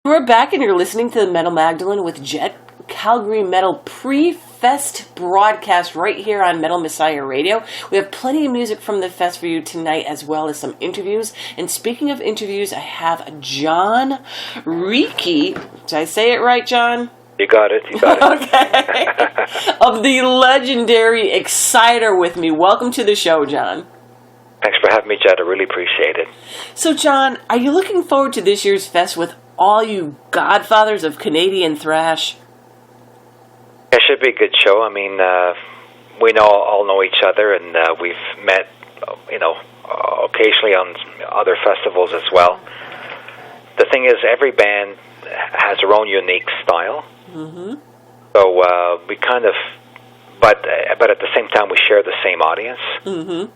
We're back and you're listening to the Metal Magdalene with Jet, Calgary Metal Prefest broadcast right here on Metal Messiah Radio. We have plenty of music from the fest for you tonight, as well as some interviews. And speaking of interviews, I have John Ricci. Did I say it right, John? You got it. Okay. Of the legendary Exciter with me. Welcome to the show, John. Thanks for having me, Jet. I really appreciate it. So, John, are you looking forward to this year's fest with all you godfathers of Canadian thrash? It should be a good show. I mean, we all know each other, and we've met, occasionally on other festivals as well. The thing is, every band has their own unique style. Mm-hmm. So we kind of, but at the same time, we share the same audience. Mm-hmm.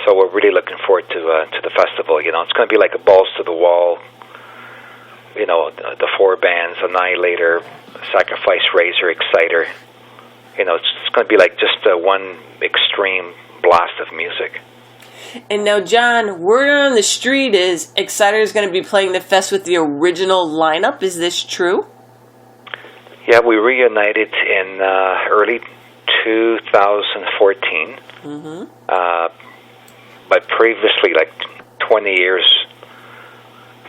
So we're really looking forward to the festival. You know, it's going to be like a balls to the wall. You know, the four bands: Annihilator, Sacrifice, Razor, Exciter. You know, it's going to be like just one extreme blast of music. And now, John, word on the street is Exciter is going to be playing the fest with the original lineup. Is this true? Yeah, we reunited in early 2014. Mm-hmm. But previously, like 20 years,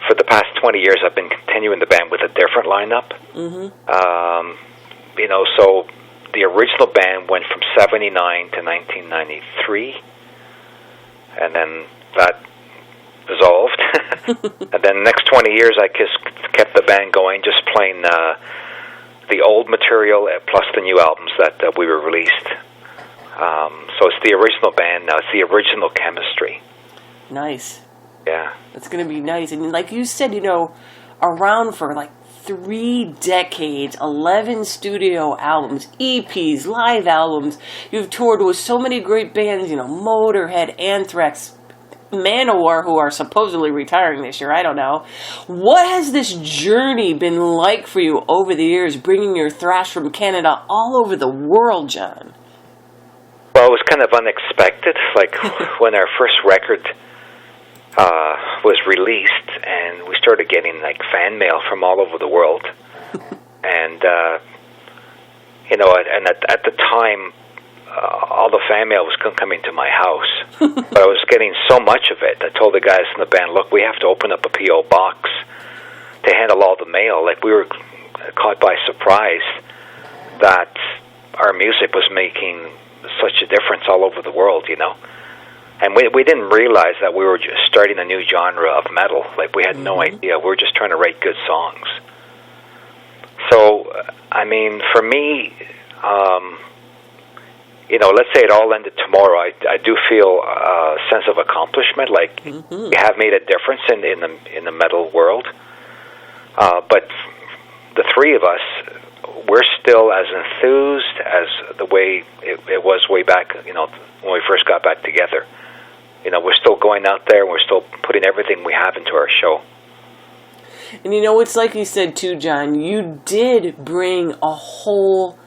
for the past 20 years, I've been continuing the band with a different lineup. Mm-hmm. So the original band went from 79 to 1993, and then that dissolved. And then the next 20 years, I just kept the band going, just playing the old material plus the new albums that we were released. So it's the original band now. It's the original chemistry. Nice. Yeah. It's going to be nice. And like you said, around for like 3 decades, 11 studio albums, EPs, live albums. You've toured with so many great bands, Motorhead, Anthrax, Manowar, who are supposedly retiring this year. I don't know. What has this journey been like for you over the years, bringing your thrash from Canada all over the world, John? Well, it was kind of unexpected. Like when our first record was released, and we started getting like fan mail from all over the world, and at the time, all the fan mail was coming to my house, but I was getting so much of it. I told the guys in the band, "Look, we have to open up a PO box to handle all the mail." Like we were caught by surprise that our music was making such a difference all over the world, And we didn't realize that we were just starting a new genre of metal. Like, we had no idea. We were just trying to write good songs. So, I mean, for me, let's say it all ended tomorrow, I do feel a sense of accomplishment. Like, we have made a difference in the metal world. But the three of us, we're still as enthused as the way it was way back, when we first got back together. We're still going out there, and we're still putting everything we have into our show. And it's like you said too, John, you did bring a whole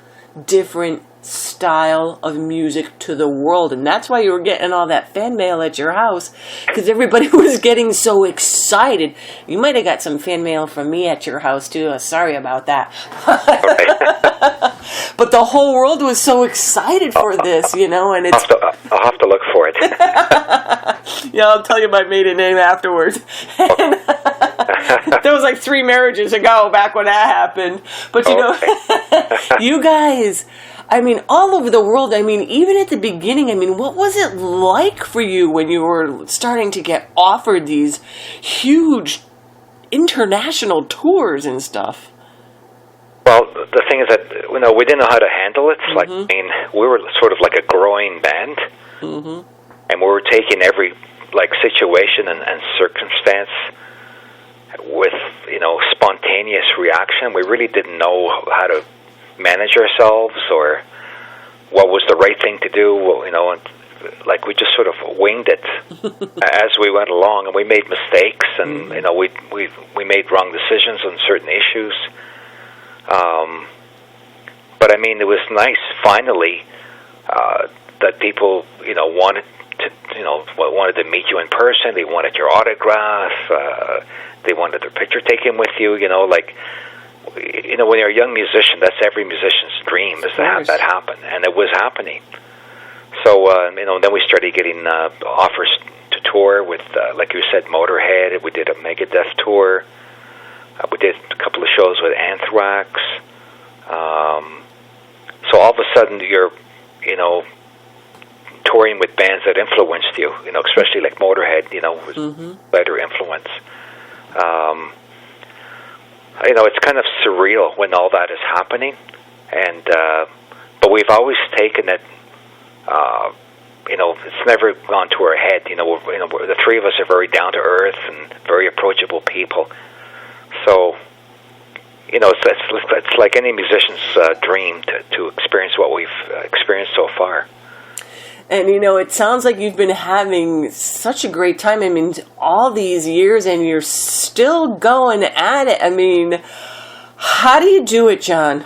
different style of music to the world, and that's why you were getting all that fan mail at your house, because everybody was getting so excited. You might have got some fan mail from me at your house too. Sorry about that. But the whole world was so excited for this, and it's... I'll have to look for it. Yeah, I'll tell you my maiden name afterwards. There was like 3 marriages ago back when that happened. But you guys, all over the world, even at the beginning, what was it like for you when you were starting to get offered these huge international tours and stuff? Well, the thing is that, we didn't know how to handle it. Like, we were sort of like a growing band, and we were taking every, situation and circumstance with, spontaneous reaction. We really didn't know how to manage ourselves or what was the right thing to do, and we just sort of winged it as we went along, and we made mistakes, and we made wrong decisions on certain issues. But it was nice finally that people wanted wanted to meet you in person. They wanted your autograph. They wanted their picture taken with you. When you're a young musician, that's every musician's dream, is to have that happen, and it was happening. So then we started getting offers to tour with, like you said, Motorhead. We did a Megadeth tour. We did a couple of shows with Anthrax. So all of a sudden, you're touring with bands that influenced you, especially like Motorhead, was better influence. It's kind of surreal when all that is happening, and but we've always taken it. It's never gone to our head. The three of us are very down to earth and very approachable people. So, it's like any musician's dream to experience what we've experienced so far. And, it sounds like you've been having such a great time. I mean, all these years, and you're still going at it. I mean, how do you do it, John?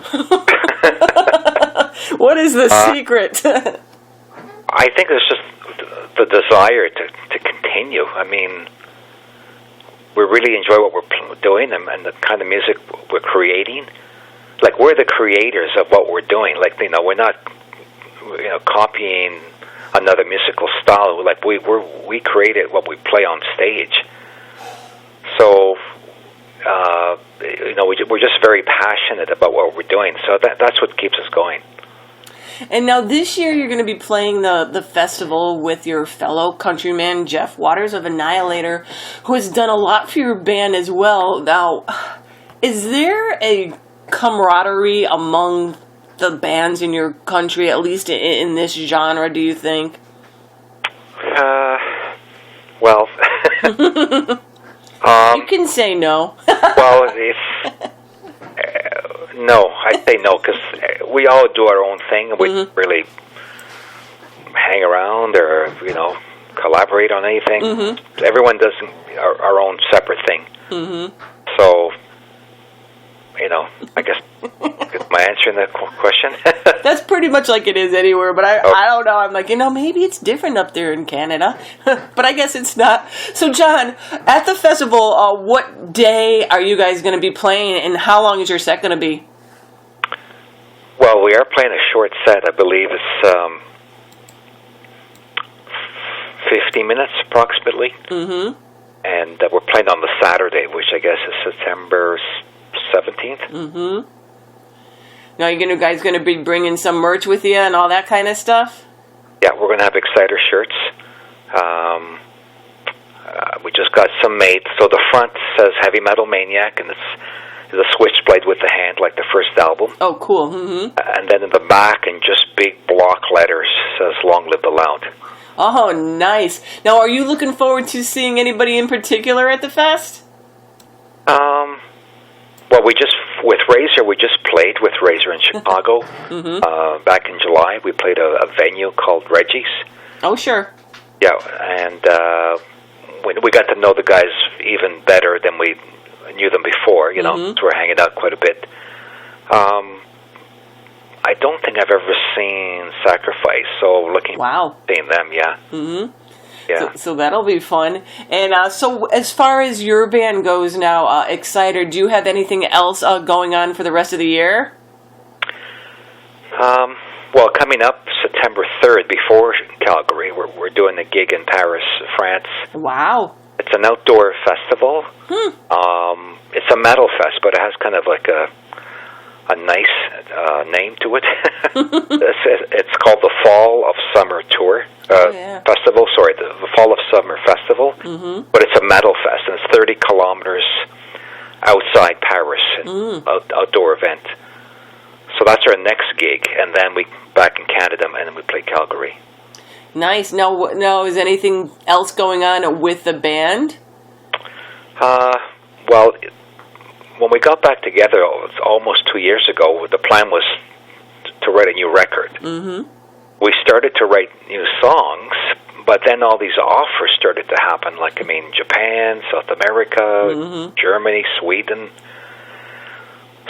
What is the secret? I think it's just the desire to continue. I mean, we really enjoy what we're doing and the kind of music we're creating. Like, we're the creators of what we're doing. Like, we're not, copying another musical style. Like, we created what we play on stage. So, we're just very passionate about what we're doing. So that's what keeps us going. And now this year you're going to be playing the festival with your fellow countryman, Jeff Waters of Annihilator, who has done a lot for your band as well. Now, is there a camaraderie among the bands in your country, at least in this genre, do you think? Well... you can say no. Well, no, I'd say no, because we all do our own thing, and we don't really hang around or, collaborate on anything. Everyone does our own separate thing. So, I guess, am I answering that question? That's pretty much like it is anywhere, but I don't know. I'm like, maybe it's different up there in Canada, but I guess it's not. So, John, at the festival, what day are you guys going to be playing, and how long is your set going to be? Well, we are playing a short set. I believe it's 50 minutes approximately. And we're playing on the Saturday, which I guess is September 17th. Now, you guys going to be bringing some merch with you and all that kind of stuff? Yeah, we're going to have Exciter shirts. We just got some made. So the front says Heavy Metal Maniac, and it's a switchblade with the hand, like the first album. Oh, cool. And then in the back, in just big block letters, says Long Live the Loud. Oh, nice. Now, are you looking forward to seeing anybody in particular at the fest? Well, with Razor, we just played with Razor in Chicago. Back in July, we played a venue called Reggie's. Oh, sure. Yeah, and we got to know the guys even better than we knew them before, so we're hanging out quite a bit. I don't think I've ever seen Sacrifice, so looking forward to seeing them, yeah. Yeah. So that'll be fun. And so as far as your band goes now, Exciter, do you have anything else going on for the rest of the year? Well, coming up September 3rd, before Calgary, we're doing a gig in Paris, France. Wow. It's an outdoor festival. It's a metal fest, but it has kind of like a nice name to it. It's called the Fall of Summer Tour Festival. Sorry, the Fall of Summer Festival. But it's a metal fest, and it's 30 kilometers outside Paris, outdoor event. So that's our next gig, and then we back in Canada, and then we play Calgary. Nice. Now, is anything else going on with the band? Well, when we got back together, almost 2 years ago, the plan was to write a new record. We started to write new songs, but then all these offers started to happen, Japan, South America, Germany, Sweden.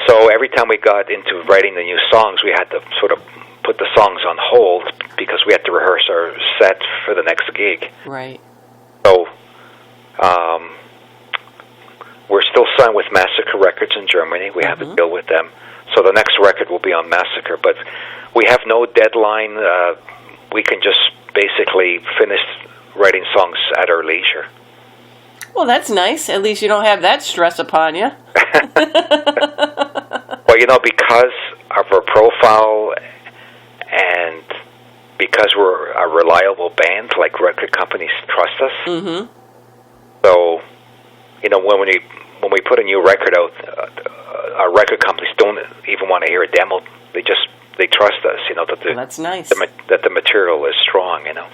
So every time we got into writing the new songs, we had to sort of put the songs on hold because we had to rehearse our set for the next gig. Right. So we're still signed with Massacre Records in Germany. We have a deal with them. So the next record will be on Massacre, but we have no deadline. We can just basically finish writing songs at our leisure. Well, that's nice. At least you don't have that stress upon you. Well, you know, because of our profile and because we're a reliable band, like record companies trust us. Mm-hmm. So, you know, when we put a new record out, our record companies don't even want to hear a demo. They trust us, you know, that that's nice. That the material is strong, you know.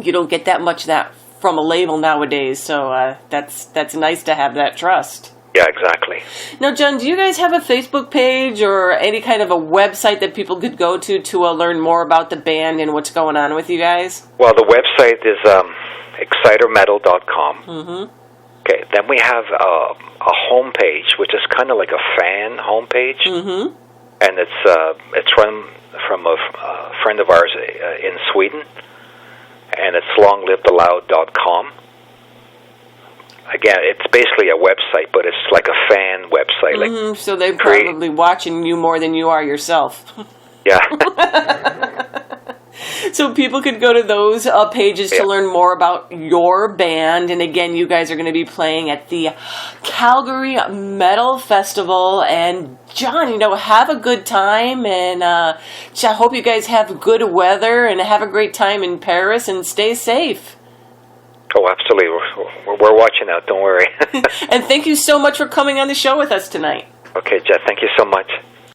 You don't get that much that from a label nowadays, so that's nice to have that trust. Yeah, exactly. Now, John, do you guys have a Facebook page or any kind of a website that people could go to learn more about the band and what's going on with you guys? Well, the website is excitermetal.com. Mm-hmm. Okay, then we have a homepage, which is kind of like a fan homepage, and it's run from a friend of ours in Sweden, and it's longlivetheloud.com. Again, it's basically a website, but it's like a fan website. Like so they're probably watching you more than you are yourself. Yeah. So people could go to those pages to learn more about your band. And again, you guys are going to be playing at the Calgary Metal Festival. And John, you know, have a good time. And I hope you guys have good weather and have a great time in Paris and stay safe. Oh, absolutely. We're watching out. Don't worry. And thank you so much for coming on the show with us tonight. Okay, Jeff. Thank you so much.